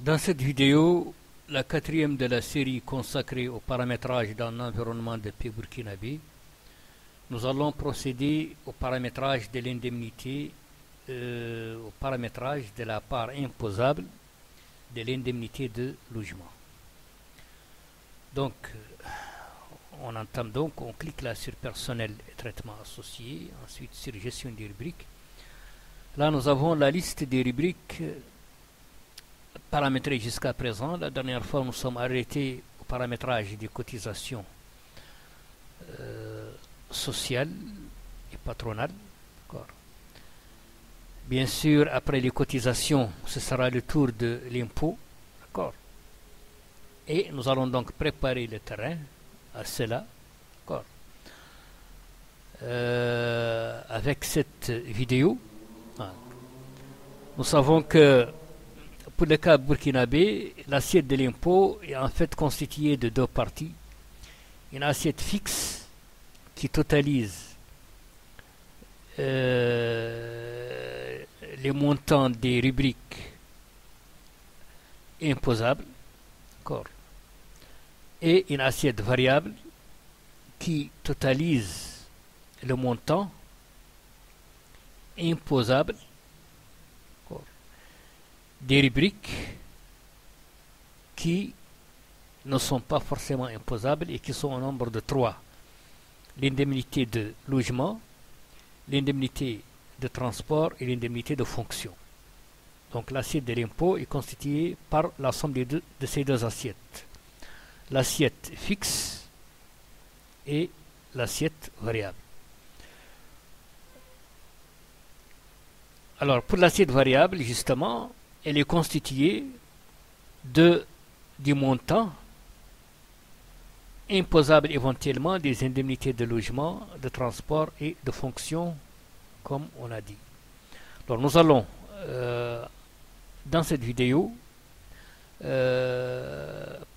Dans cette vidéo, la quatrième de la série consacrée au paramétrage d'un environnement de paix burkinabé, nous allons procéder au paramétrage de l'indemnité, au paramétrage de la part imposable de l'indemnité de logement. Donc, on entame donc, on clique là sur personnel et traitement associé, ensuite sur gestion des rubriques. Là, nous avons la liste des rubriques paramétrées jusqu'à présent. La dernière fois, nous sommes arrêtés au paramétrage des cotisations sociales et patronales. Bien sûr, après les cotisations, ce sera le tour de l'impôt. D'accord. Et nous allons donc préparer le terrain à cela. D'accord. Avec cette vidéo, nous savons que pour le cas burkinabé, l'assiette de l'impôt est en fait constituée de deux parties. Une assiette fixe qui totalise les montants des rubriques imposables, et une assiette variable qui totalise le montant imposable des rubriques qui ne sont pas forcément imposables et qui sont au nombre de trois: l'indemnité de logement, l'indemnité de transport et l'indemnité de fonction. Donc l'assiette de l'impôt est constituée par la somme de ces deux assiettes: l'assiette fixe et l'assiette variable. Alors pour l'assiette variable, justement, elle est constituée du montant imposable éventuellement des indemnités de logement, de transport et de fonction, comme on a dit. Alors nous allons dans cette vidéo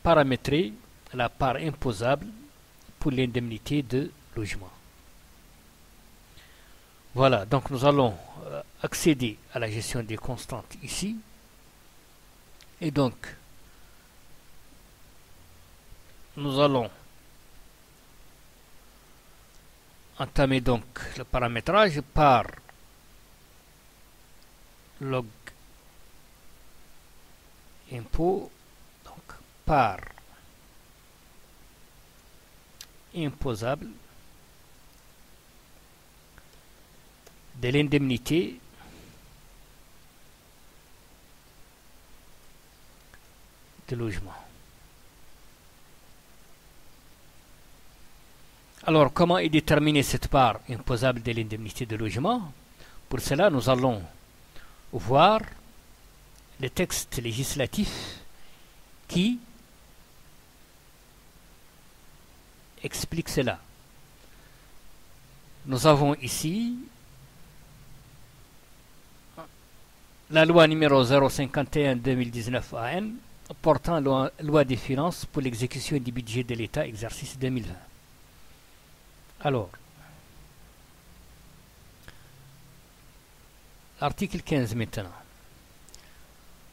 paramétrer la part imposable pour l'indemnité de logement. Voilà, donc nous allons accéder à la gestion des constantes ici. Et donc, nous allons entamer donc le paramétrage par log impôt, donc par imposable de l'indemnité de logement. Alors, comment est déterminée cette part imposable de l'indemnité de logement? Pour cela, nous allons voir le texte législatif qui explique cela. Nous avons ici la loi numéro 051/2019 AN portant loi des finances pour l'exécution du budget de l'État exercice 2020. Alors, l'article 15 maintenant.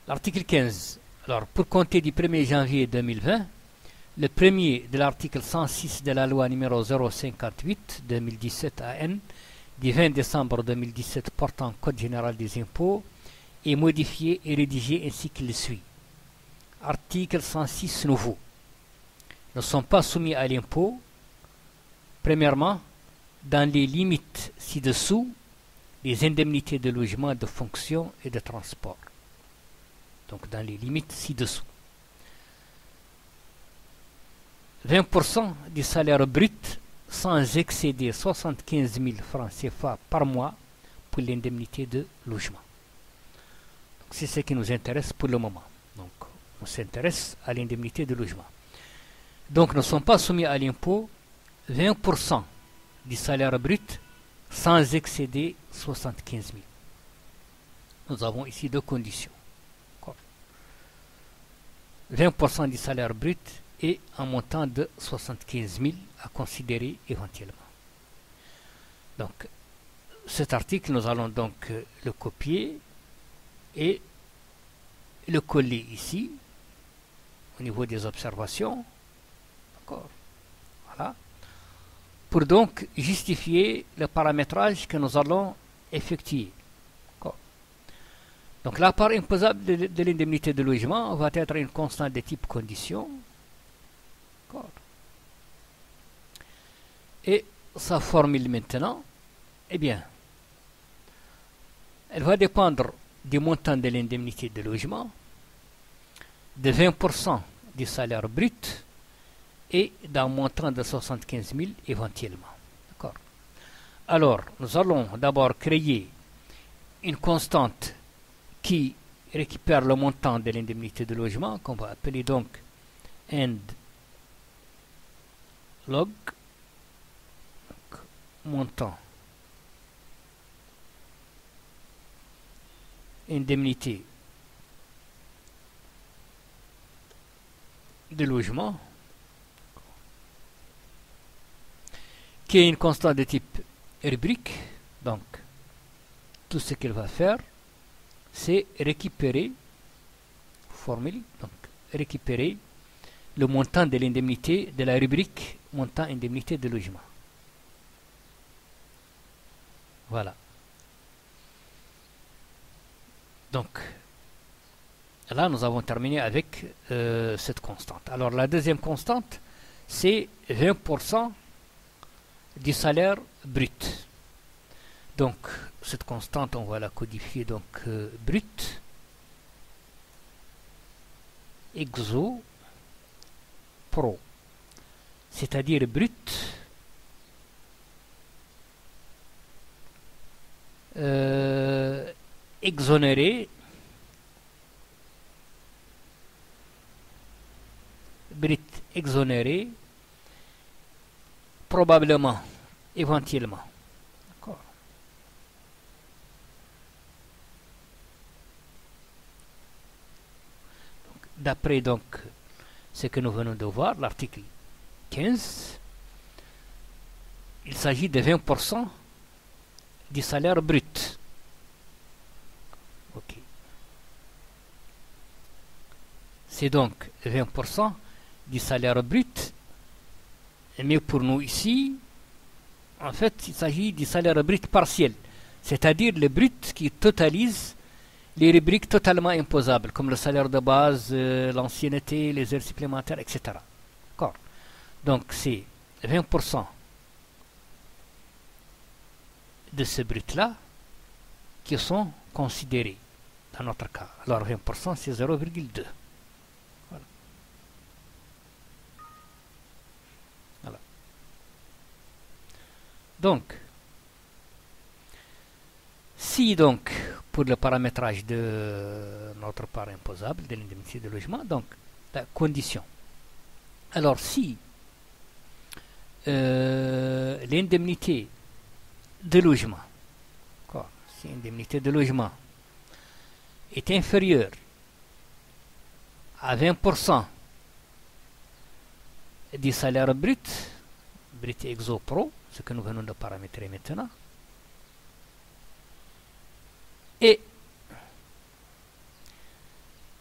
L'article 15. Alors, pour compter du 1er janvier 2020, le premier de l'article 106 de la loi numéro 058/2017 AN du 20 décembre 2017 portant Code général des impôts est modifié et rédigé ainsi qu'il suit. Article 106 nouveau. Ne sont pas soumis à l'impôt, premièrement, dans les limites ci-dessous, les indemnités de logement, de fonction et de transport. Donc dans les limites ci-dessous. 20% du salaire brut sans excéder 75 000 francs CFA par mois pour l'indemnité de logement. C'est ce qui nous intéresse pour le moment. Donc, on s'intéresse à l'indemnité de logement. Donc, ne sont pas soumis à l'impôt 20% du salaire brut sans excéder 75 000. Nous avons ici deux conditions. 20% du salaire brut et un montant de 75 000 à considérer éventuellement. Donc, cet article, nous allons donc le copier et le coller ici, au niveau des observations. D'accord. Voilà. Pour donc justifier le paramétrage que nous allons effectuer. Donc la part imposable de l'indemnité de logement va être une constante de type condition. Et sa formule maintenant, eh bien, elle va dépendre du montant de l'indemnité de logement, de 20% du salaire brut et d'un montant de 75 000 éventuellement. D'accord. Alors, nous allons d'abord créer une constante qui récupère le montant de l'indemnité de logement, qu'on va appeler donc end log, donc, montant indemnité de logement, qui est une constante de type rubrique. Donc tout ce qu'elle va faire, c'est récupérer, formule, donc récupérer le montant de l'indemnité de la rubrique montant indemnité de logement. Voilà. Donc là, nous avons terminé avec cette constante. Alors la deuxième constante, c'est 20% du salaire brut. Donc cette constante, on va la codifier donc brut exo pro, c'est-à-dire brut exonéré brut exonéré probablement, éventuellement. D'accord. D'après donc ce que nous venons de voir, l'article 15, il s'agit de 20% du salaire brut. Ok. C'est donc 20% du salaire brut. Mais pour nous ici, en fait, il s'agit du salaire brut partiel, c'est-à-dire le brut qui totalise les rubriques totalement imposables, comme le salaire de base, l'ancienneté, les heures supplémentaires, etc. D'accord. Donc c'est 20% de ce brut-là qui sont considérés dans notre cas. Alors 20% c'est 0,2. Donc, si donc, pour le paramétrage de notre part imposable, de l'indemnité de logement, donc, la condition. Alors, si l'indemnité de logement, si l'indemnité de logement est inférieure à 20% du salaire brut exo pro, ce que nous venons de paramétrer maintenant, et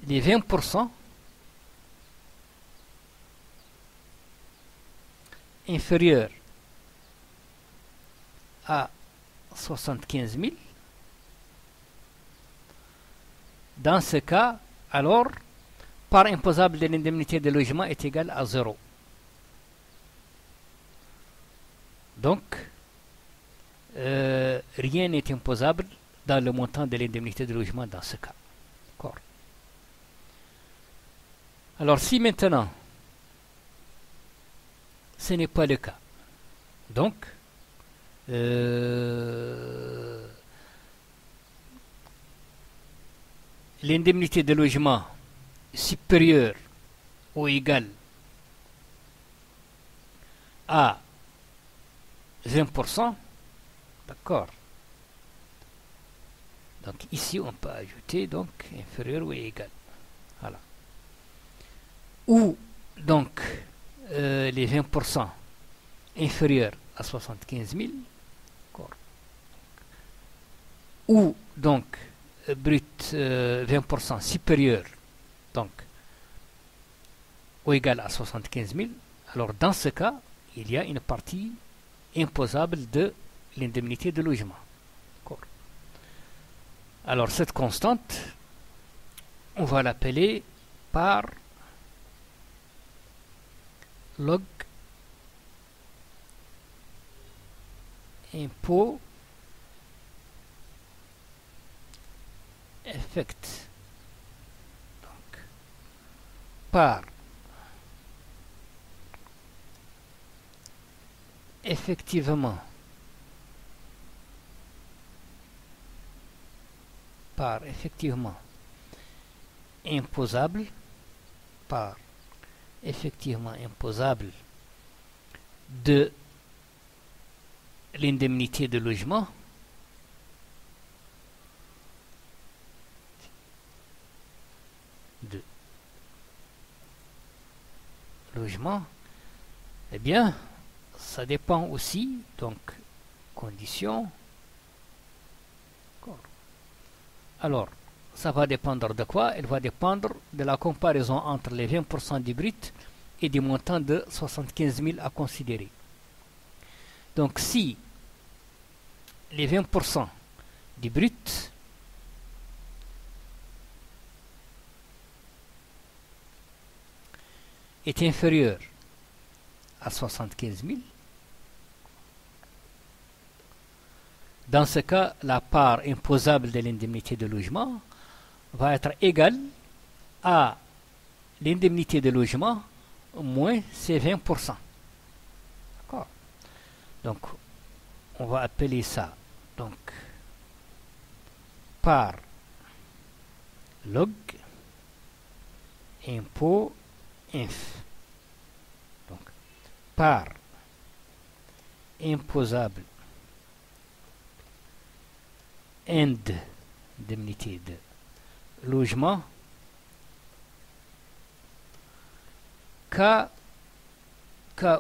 les 20% inférieurs à 75 000, dans ce cas, alors, part imposable de l'indemnité de logement est égale à 0. Donc, rien n'est imposable dans le montant de l'indemnité de logement dans ce cas. D'accord. Alors, si maintenant, ce n'est pas le cas, donc, l'indemnité de logement supérieure ou égale à 20%, d'accord. Donc ici on peut ajouter donc inférieur ou égal. Voilà. Ou donc les 20% inférieurs à 75 000, d'accord. Ou donc brut 20% supérieur donc, ou égale à 75 000, alors dans ce cas, il y a une partie imposable de l'indemnité de logement. Alors cette constante, on va l'appeler par log impôt effect, donc par effectivement imposable, par effectivement imposable de l'indemnité de logement eh bien ça dépend aussi, donc condition. Alors ça va dépendre de quoi? Elle va dépendre de la comparaison entre les 20% du brut et du montant de 75 000 à considérer. Donc si les 20% du brut est inférieur à 75 000, dans ce cas, la part imposable de l'indemnité de logement va être égale à l'indemnité de logement moins ces 20%. D'accord? Donc, on va appeler ça donc par log impôt inf. Donc, par imposable indemnité de logement cas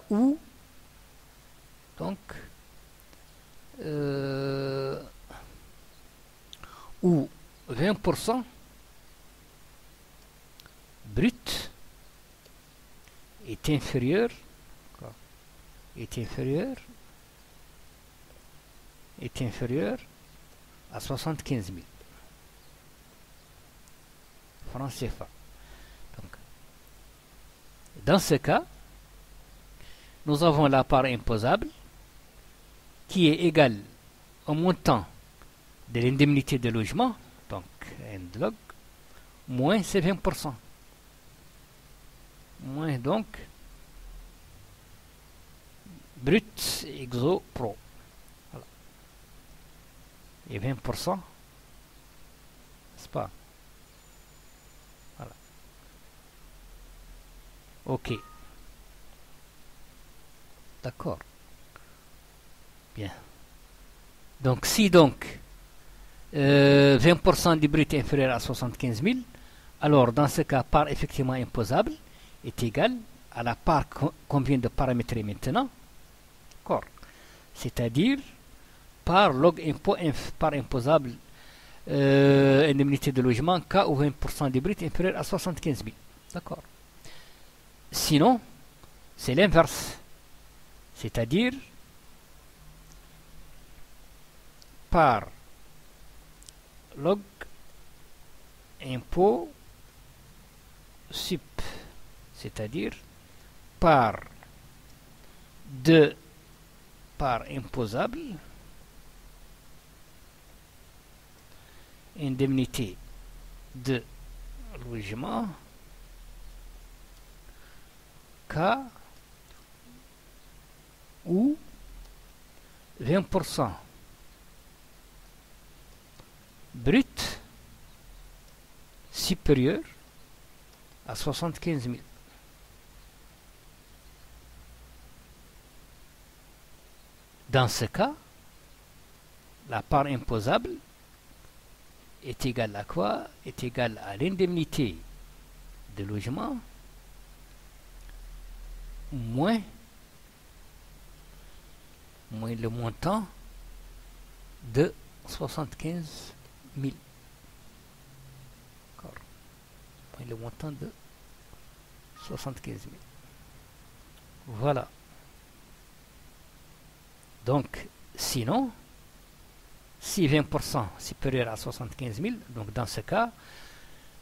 où donc où 20% brut est inférieur à 75 000 francs CFA. Donc, dans ce cas, nous avons la part imposable qui est égale au montant de l'indemnité de logement, donc log, moins ces 20%. Moins donc brut exo pro. Voilà. Et 20%, n'est-ce pas? Voilà. Ok. D'accord. Bien. Donc si donc 20% du brut est inférieur à 75 000, alors dans ce cas, part effectivement imposable est égale à la part qu'on vient de paramétrer maintenant. D'accord. C'est-à-dire par log impôt par imposable indemnité de logement cas où 20% du brut est inférieur à 75 000. D'accord. Sinon, c'est l'inverse. C'est-à-dire par log impôt sup, c'est-à-dire par imposable indemnité de logement cas où 20% brut supérieur à 75 000. Dans ce cas, la part imposable est égale à quoi? Est égale à l'indemnité de logement moins le montant de 75 000. le montant de 75 000. Voilà. Donc, sinon, si 20% supérieur à 75 000, donc dans ce cas,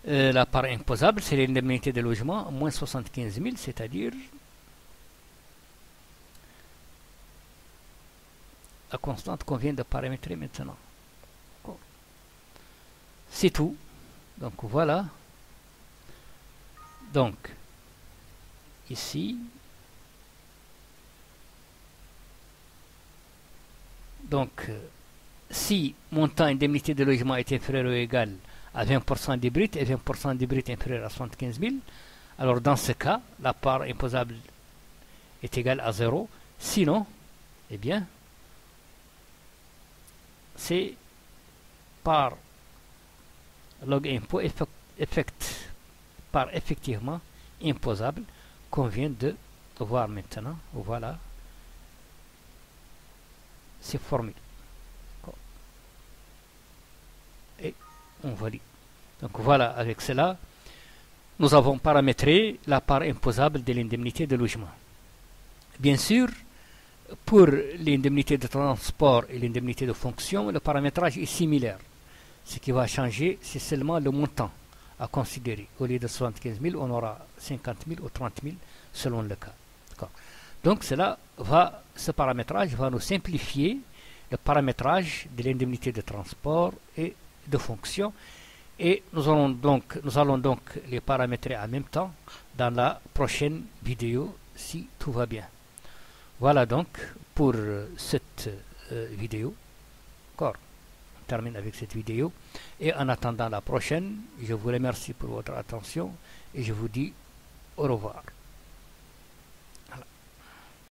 la part imposable, c'est l'indemnité de logement moins 75 000, c'est-à-dire la constante qu'on vient de paramétrer maintenant. C'est tout. Donc voilà. Donc, ici, donc, si montant indemnité de logement est inférieur ou égal à 20% des bruts et 20% des bruts inférieur à 75 000, alors dans ce cas, la part imposable est égale à 0. Sinon, eh bien, c'est par log impôt par effectivement imposable qu'on vient de voir maintenant. Voilà ces formules. Et on valide. Donc voilà, avec cela, nous avons paramétré la part imposable de l'indemnité de logement. Bien sûr, pour l'indemnité de transport et l'indemnité de fonction, le paramétrage est similaire. Ce qui va changer, c'est seulement le montant à considérer. Au lieu de 75 000, on aura 50 000 ou 30 000 selon le cas. Donc ce paramétrage va nous simplifier le paramétrage de l'indemnité de transport et de fonction. Et nous allons donc les paramétrer en même temps dans la prochaine vidéo si tout va bien. Voilà donc pour cette vidéo. D'accord. On termine avec cette vidéo. Et en attendant la prochaine, je vous remercie pour votre attention et je vous dis au revoir.